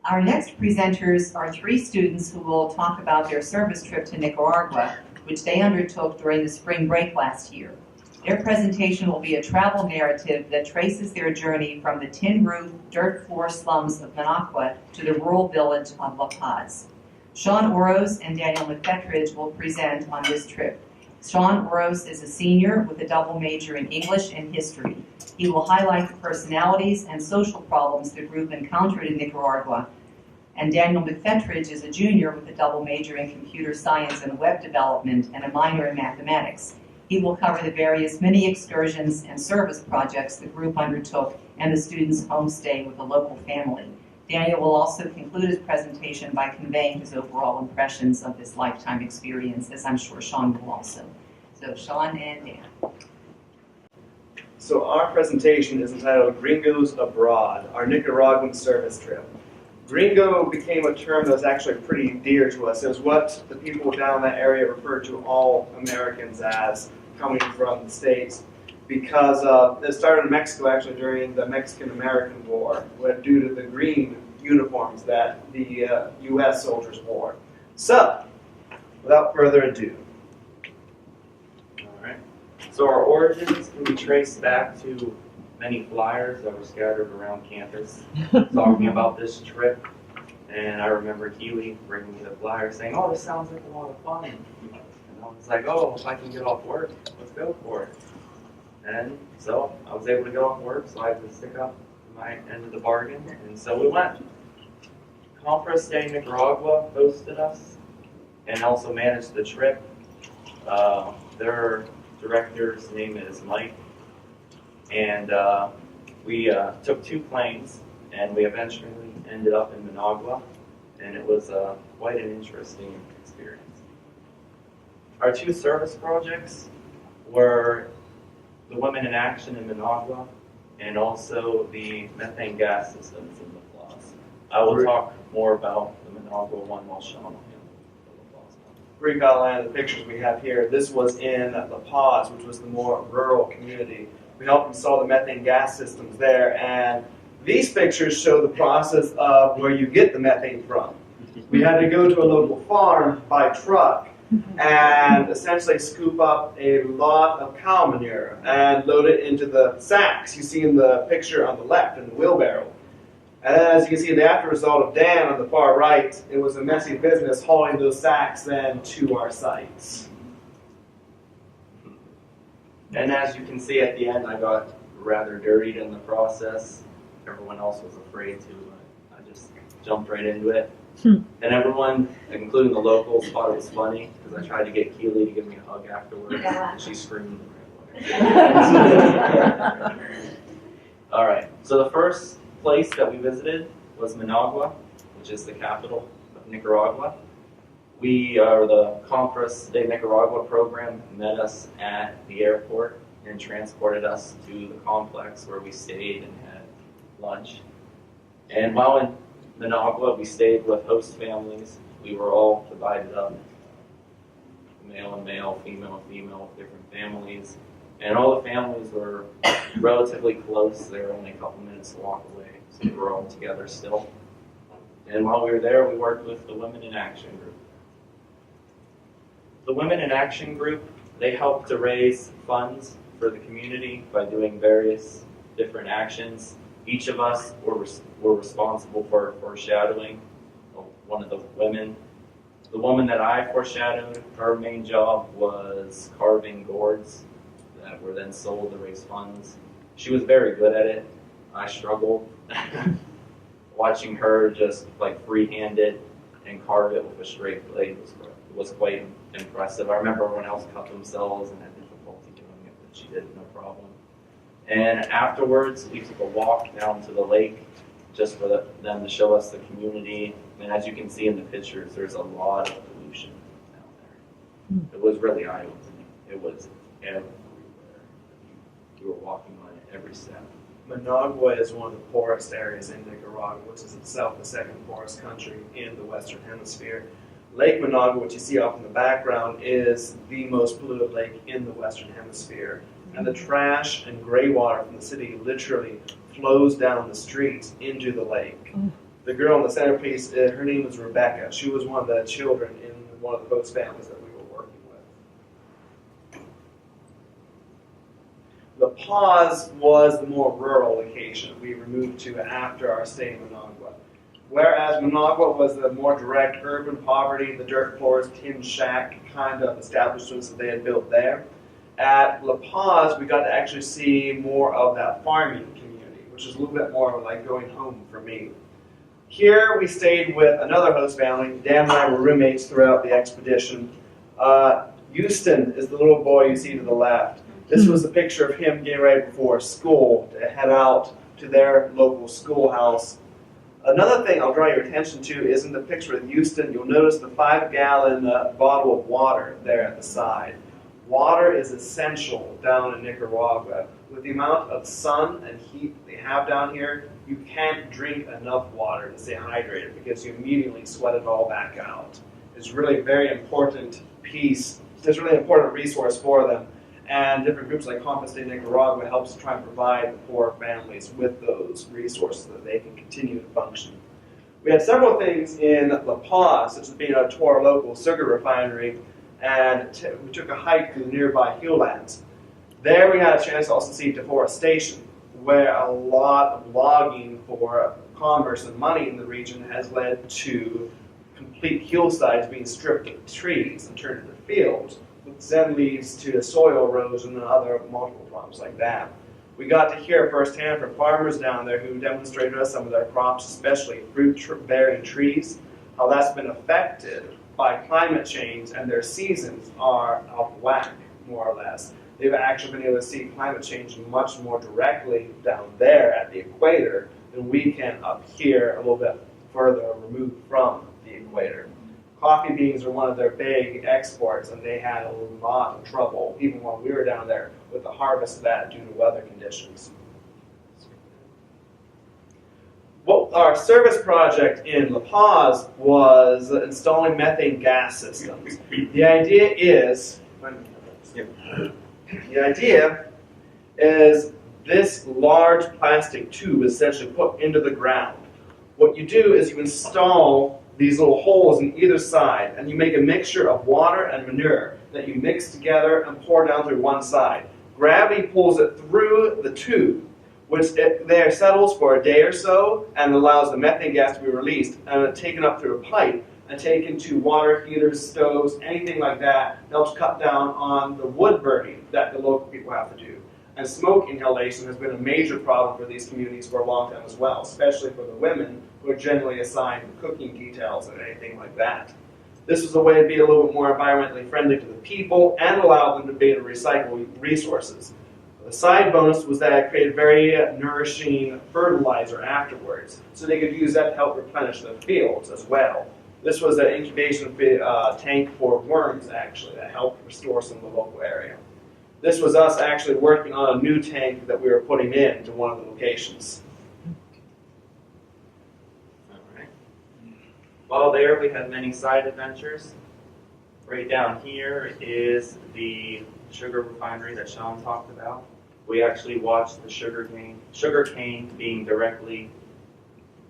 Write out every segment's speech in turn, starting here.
Our next presenters are three students who will talk about their service trip to Nicaragua, which they undertook during the spring break last year. Their presentation will be a travel narrative that traces their journey from the tin-roof, dirt-floor slums of Managua to the rural village of La Paz. Sean Oros and Daniel McFetridge will present on this trip. Sean Oros is a senior with a double major in English and history. He will highlight the personalities and social problems the group encountered in Nicaragua. And Daniel McFetridge is a junior with a double major in computer science and web development and a minor in mathematics. He will cover the various mini excursions and service projects the group undertook and the students' homestay with a local family. Daniel will also conclude his presentation by conveying his overall impressions of this lifetime experience, as I'm sure Sean will also. So Sean and Dan. So our presentation is entitled Gringos Abroad, our Nicaraguan service trip. Gringo became a term that was actually pretty dear to us. It was what the people down that area referred to all Americans as coming from the States, because it started in Mexico actually during the Mexican-American War, due to the green uniforms that the U.S. soldiers wore. So, without further ado. All right. So our origins can be traced back to many flyers that were scattered around campus talking about this trip. And I remember Keely bringing me the flyer saying, "Oh, this sounds like a lot of fun." And I was like, "Oh, if I can get off work, let's go for it." And so I was able to get off work, so I had to stick up my end of the bargain. And so we went. Compras de Nicaragua hosted us and also managed the trip. Their director's name is Mike. And we took 2 planes, and we eventually ended up in Managua, and it was quite an interesting experience. Our 2 service projects were the Women in Action in Managua, and also the methane gas systems in La Paz. I will talk more about the Managua one while Sean will handle the La Paz one. Brief outline of the pictures we have here. This was in La Paz, which was the more rural community. We helped install the methane gas systems there, and these pictures show the process of where you get the methane from. We had to go to a local farm by truck and essentially scoop up a lot of cow manure and load it into the sacks you see in the picture on the left in the wheelbarrow. And then, as you can see, the after result of Dan on the far right, it was a messy business hauling those sacks then to our sites. And as you can see at the end, I got rather dirtied in the process. Everyone else was afraid to. I just jumped right into it. And everyone, including the locals, thought it was funny because I tried to get Keely to give me a hug afterwards, and she screamed. All right, so the first place that we visited was Managua, which is the capital of Nicaragua. The Compras de Nicaragua program met us at the airport and transported us to the complex where we stayed and had lunch. And while in Managua, we stayed with host families. We were all divided up, male and male, female and female, different families. And all the families were relatively close. They were only a couple minutes to walk away, so we were all together still. And while we were there, we worked with the Women in Action group. The Women in Action group, they helped to raise funds for the community by doing various different actions. Each of us were responsible for foreshadowing one of the women. The woman that I foreshadowed, her main job was carving gourds that were then sold to raise funds. She was very good at it. I struggled. Watching her just like freehand it and carve it with a straight blade was quite impressive. I remember everyone else cut themselves and had difficulty doing it, but she did no problem. And afterwards, we took a walk down to the lake just for them to show us the community. And as you can see in the pictures, there's a lot of pollution down there. It was really eye-opening. It was everywhere. You were walking on it every step. Managua is one of the poorest areas in Nicaragua, which is itself the second poorest country in the Western Hemisphere. Lake Managua, which you see off in the background, is the most polluted lake in the Western Hemisphere. And the trash and gray water from the city literally flows down the streets into the lake. The girl in the centerpiece, her name was Rebecca. She was one of the children in one of the host families that we were working with. The Pause was the more rural location we were moved to after our stay in Managua. Whereas Managua was the more direct urban poverty, the dirt floors, tin shack kind of establishments that they had built there. At La Paz, we got to actually see more of that farming community, which is a little bit more like going home for me. Here we stayed with another host family. Dan and I were roommates throughout the expedition. Houston is the little boy you see to the left. This was a picture of him getting ready before school to head out to their local schoolhouse. Another thing I'll draw your attention to is in the picture of Houston, you'll notice the 5-gallon bottle of water there at the side. Water is essential down in Nicaragua. With the amount of sun and heat they have down here, you can't drink enough water to stay hydrated because you immediately sweat it all back out. It's really a very important piece. It's a really important resource for them. And different groups like Compass de Nicaragua helps to try and provide the poor families with those resources so that they can continue to function. We had several things in La Paz, such as being a tour local sugar refinery, and we took a hike to the nearby Hilllands. There we had a chance to also see deforestation, where a lot of logging for commerce and money in the region has led to complete hillsides being stripped of trees and turned into fields, which then leads to soil erosion and other multiple problems like that. We got to hear firsthand from farmers down there who demonstrated us some of their crops, especially fruit-bearing trees, how that's been affected by climate change, and their seasons are out of whack, more or less. They've actually been able to see climate change much more directly down there at the equator than we can up here a little bit further removed from the equator. Coffee beans are one of their big exports, and they had a lot of trouble, even while we were down there, with the harvest of that due to weather conditions. Well, our service project in La Paz was installing methane gas systems. The idea is this large plastic tube is essentially put into the ground. What you do is you install these little holes in either side, and you make a mixture of water and manure that you mix together and pour down through one side. Gravity pulls it through the tube, which there settles for a day or so and allows the methane gas to be released and taken up through a pipe and taken to water heaters, stoves, anything like that. Helps cut down on the wood burning that the local people have to do. And smoke inhalation has been a major problem for these communities for a long time as well, especially for the women who are generally assigned cooking details and anything like that. This was a way to be a little bit more environmentally friendly to the people and allow them to be able to recycle resources. The side bonus was that it created very nourishing fertilizer afterwards, so they could use that to help replenish the fields as well. This was an incubation tank for worms, actually, that helped restore some of the local area. This was us actually working on a new tank that we were putting in to one of the locations. All right. While there, we had many side adventures. Right down here is the sugar refinery that Sean talked about. We actually watched the sugar cane being directly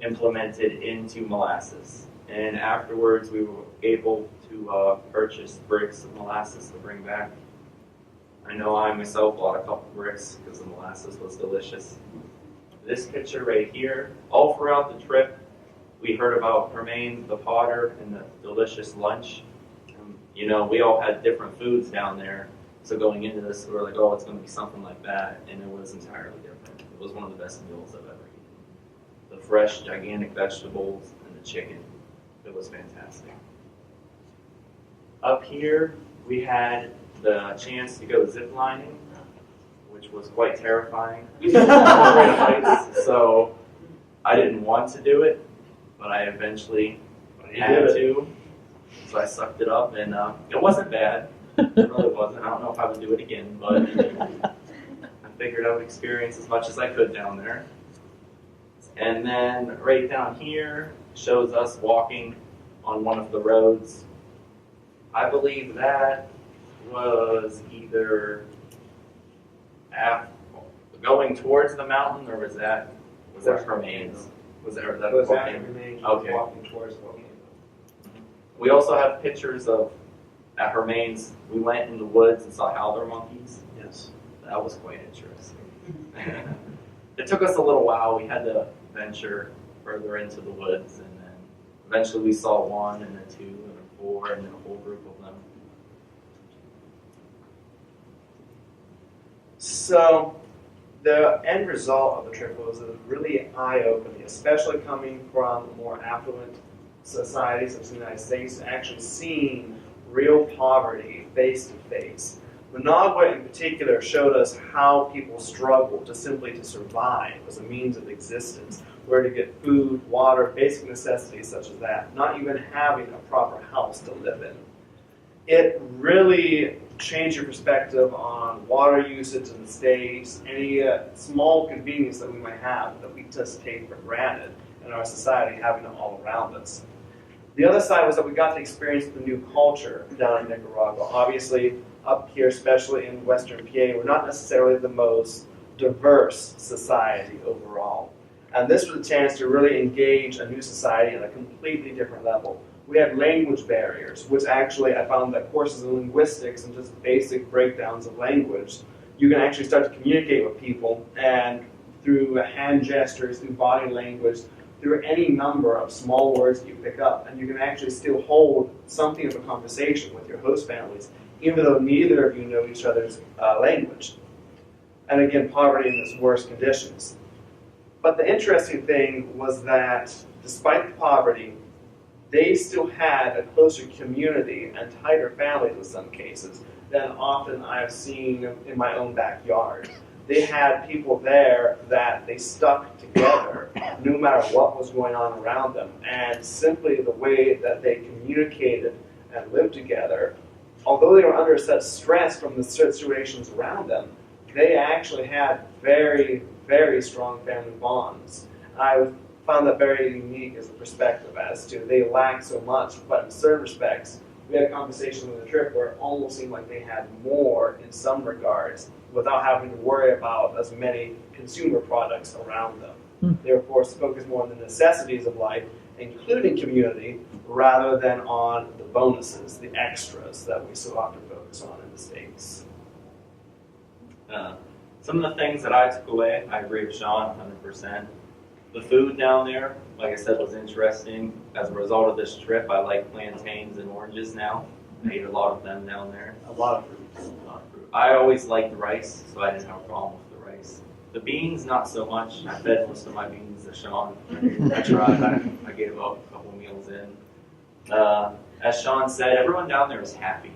implemented into molasses. And afterwards, we were able to purchase bricks of molasses to bring back. I know I myself bought a couple bricks because the molasses was delicious. This picture right here, all throughout the trip, we heard about Hermaine the Potter and the delicious lunch. You know, we all had different foods down there. So going into this, we were like, oh, it's going to be something like that. And it was entirely different. It was one of the best meals I've ever eaten. The fresh, gigantic vegetables and the chicken. It was fantastic. Up here, we had the chance to go ziplining, which was quite terrifying. So I didn't want to do it, but I eventually had to. So I sucked it up, and it wasn't bad. It really wasn't. I don't know if I would do it again, but I figured I would experience as much as I could down there. And then right down here shows us walking on one of the roads. I believe that was either going towards the mountain, or was that Hermaine's? Was there It that was volcano? after Remains Okay. walking towards the volcano. We also have pictures of, at her remains, we went in the woods and saw howler monkeys. Yes. That was quite interesting. It took us a little while. We had to venture further into the woods, and then eventually we saw one, and then two, and then four, and then a whole group of them. So the end result of the trip was really eye-opening, especially coming from more affluent societies of the United States, actually seeing real poverty face to face. Managua in particular showed us how people struggle to simply survive as a means of existence, where to get food, water, basic necessities such as that, not even having a proper house to live in. It really changed your perspective on water usage in the States, any small convenience that we might have that we just take for granted in our society, having it all around us. The other side was that we got to experience the new culture down in Nicaragua. Obviously, up here, especially in Western PA, we're not necessarily the most diverse society overall. And this was a chance to really engage a new society at a completely different level. We had language barriers, which actually I found that courses in linguistics and just basic breakdowns of language, you can actually start to communicate with people, and through hand gestures, through body language, through any number of small words that you pick up, and you can actually still hold something of a conversation with your host families, even though neither of you know each other's language. And again, poverty in its worst conditions. But the interesting thing was that despite the poverty, they still had a closer community and tighter families in some cases than often I've seen in my own backyard. They had people there that they stuck together no matter what was going on around them. And simply the way that they communicated and lived together, although they were under such stress from the situations around them, they actually had very, very strong family bonds. I found that very unique as a perspective as to they lacked so much, but in certain respects, we had a conversation on the trip where it almost seemed like they had more in some regards without having to worry about as many consumer products around them. They were forced to focus more on the necessities of life, including community, rather than on the bonuses, the extras that we so often focus on in the States. Some of the things that I took away, I agree with Sean 100%. The food down there, like I said, was interesting. As a result of this trip, I like plantains and oranges now. I ate a lot of them down there. A lot of fruits. I always liked rice, so I didn't have a problem with the rice. The beans, not so much. I fed most of my beans to Sean. I tried. I gave up a couple meals in. As Sean said, everyone down there is happy.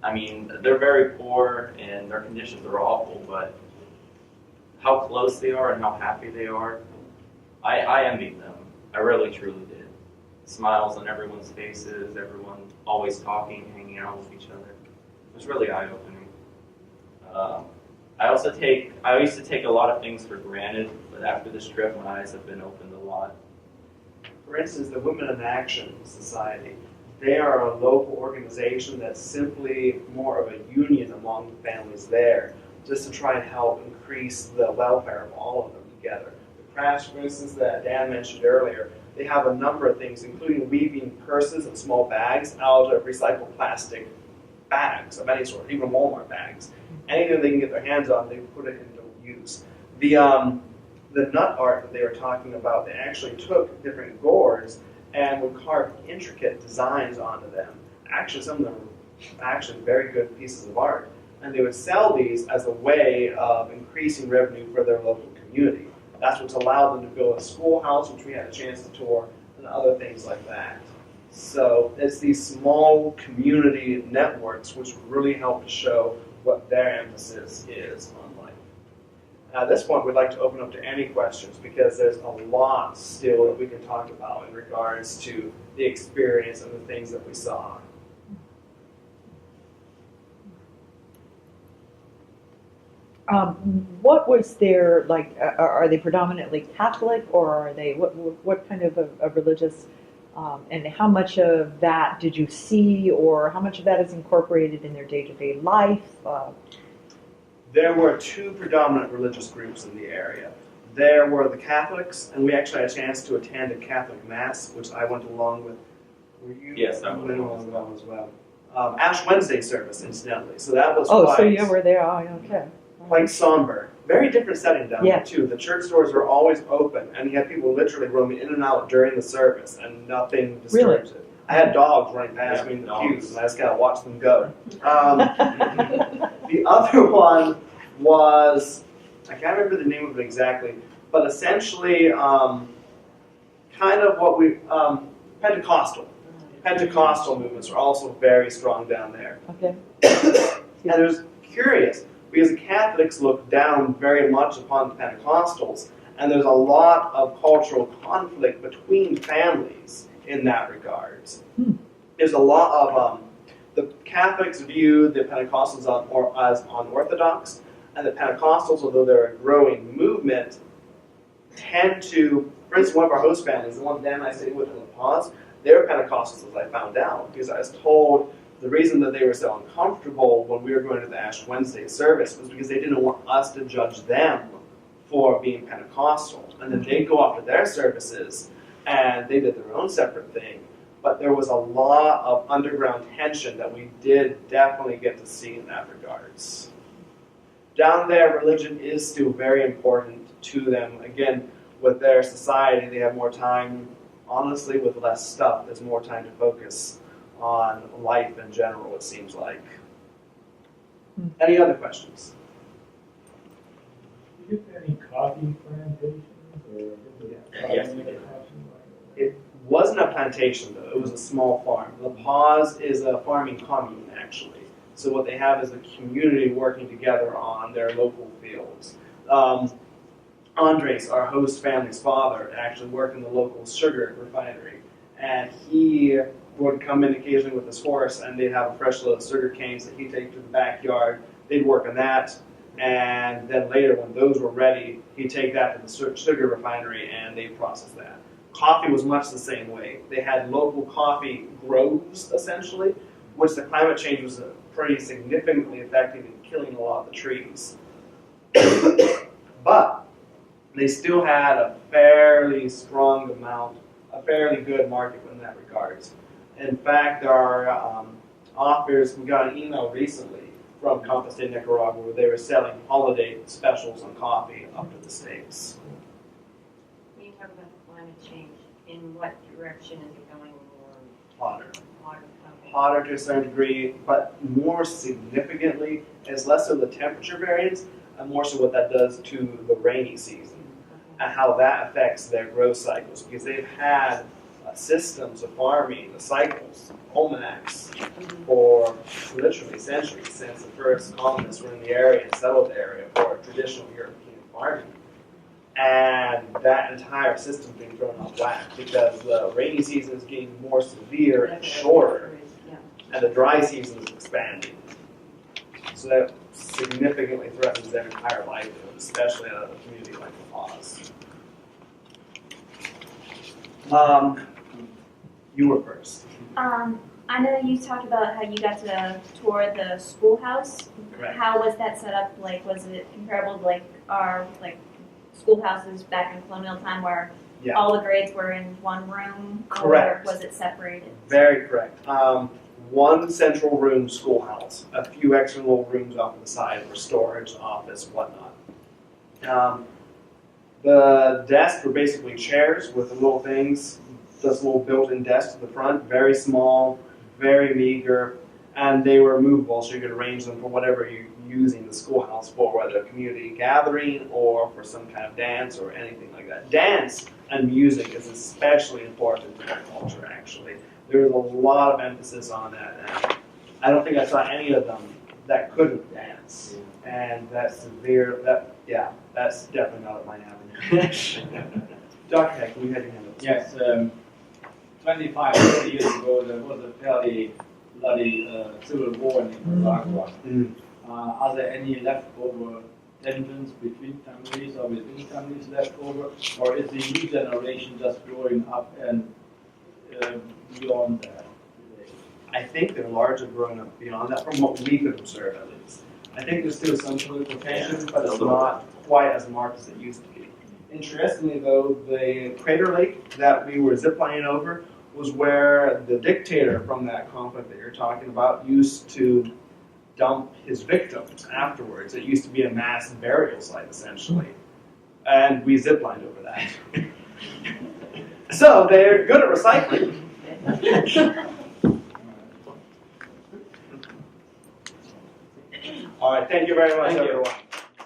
I mean, they're very poor and their conditions are awful, but how close they are and how happy they are, I envied them. I really, truly did. Smiles on everyone's faces, everyone always talking, hanging out with each other. It was really eye-opening. I used to take a lot of things for granted, but after this trip, my eyes have been opened a lot. For instance, the Women in Action Society, they are a local organization that's simply more of a union among the families there, just to try and help increase the welfare of all of them together. The crafts, for instance, that Dan mentioned earlier, they have a number of things, including weaving purses and small bags out of recycled plastic bags of any sort, even Walmart bags. Anything they can get their hands on, they put it into use. The nut art that they were talking about, they actually took different gourds and would carve intricate designs onto them. Actually, some of them were actually very good pieces of art. And they would sell these as a way of increasing revenue for their local community. That's what's allowed them to build a schoolhouse, which we had a chance to tour, and other things like that. So it's these small community networks which really help to show what their emphasis is on life. At this point, we'd like to open up to any questions because there's a lot still that we can talk about in regards to the experience and the things that we saw. What was their, like, are they predominantly Catholic, or are they, what kind of a religious, and how much of that did you see, or how much of that is incorporated in their day-to-day life? There were two predominant religious groups in the area. there were the Catholics, and we actually had a chance to attend a Catholic Mass, which I went along with. Were you? Yes, I went went along as well. Ash Wednesday service, incidentally. So that was Oh, quite, so you were there, oh, okay. quite somber. Very different setting down Yeah. there, too. The church doors were always open, and you had people literally roaming in and out during the service, and nothing disturbs it. I had dogs running past me in the pews, and I just kind of watched them go. The other one was, I can't remember the name of it exactly, but essentially kind of what we, Pentecostal. Pentecostal movements are also very strong down there. Okay. And it was curious, because the Catholics look down very much upon the Pentecostals, and there's a lot of cultural conflict between families in that regard. There's a lot of, the Catholics view the Pentecostals as unorthodox, and the Pentecostals, although they're a growing movement, tend to, for instance, one of our host families, the one Dan and I stayed with in La Paz, they were Pentecostals, as I found out, because I was told the reason that they were so uncomfortable when we were going to the Ash Wednesday service was because they didn't want us to judge them for being Pentecostal. And then they'd go off to their services, and they did their own separate thing. But there was a lot of underground tension that we did definitely get to see in that regards. Down there, religion is still very important to them. Again, with their society, they have more time. Honestly, with less stuff, there's more time to focus on life in general, it seems like. Any other questions? Did you get any coffee plantations? Yes, we did. It wasn't a plantation, though. It was a small farm. La Paz is a farming commune, actually. So what they have is a community working together on their local fields. Andres, our host family's father, actually worked in the local sugar refinery. And he would come in occasionally with his horse, and they'd have a fresh load of sugar canes that he'd take to the backyard. They'd work on that. And then later, when those were ready, he'd take that to the sugar refinery, and they'd process that. Coffee was much the same way. They had local coffee groves, essentially, which the climate change was pretty significantly affecting and killing a lot of the trees. But they still had a fairly strong amount, a fairly good market in that regards. In fact, there are offers, we got an email recently from Compass State, Nicaragua, where they were selling holiday specials on coffee up to the States. When you talk about climate change, in what direction is it going more? Hotter. Hotter. Okay. Hotter to a certain degree, but more significantly, it's less so the temperature variance, and more so what that does to the rainy season, and how that affects their growth cycles, because they've had systems of farming, the cycles, almanacs, for literally centuries, since the first colonists were in the area and settled the area for traditional European farming. And that entire system being thrown off whack because the rainy season is getting more severe and shorter, and the dry season is expanding. So that significantly threatens their entire livelihood, especially in a community like La Paz. You were first. I know you talked about how you got to tour the schoolhouse. Correct. How was that set up? Like, was it comparable to like our schoolhouses back in colonial time, where Yeah. all the grades were in one room? Correct. Or was it separated? Very correct. One central room schoolhouse, a few extra little rooms off to the side for storage, office, whatnot. The desks were basically chairs with the little things, this little built-in desk to the front, very small, very meager, and they were movable, so you could arrange them for whatever you're using the schoolhouse for, whether a community gathering or for some kind of dance or anything like that. Dance and music is especially important to their culture, actually. There's a lot of emphasis on that, and I don't think I saw any of them that couldn't dance. And that's that's definitely not at my avenue. Dr. Heck, you had your hand up. Yes, 25, 30 years ago, there was a fairly bloody civil war in Nicaragua. Are there any leftover tensions between families or within families left over? Or is the new generation just growing up and beyond that today? I think they're largely grown up beyond that, from what we could observe at least. I think there's still some political tension, but it's not quite as marked as it used to be. Interestingly, though, the crater lake that we were ziplining over was where the dictator from that conflict that you're talking about used to dump his victims afterwards. It used to be a mass burial site, essentially. And we ziplined over that. So they're good at recycling. All right, thank you very much, Thank you. everyone.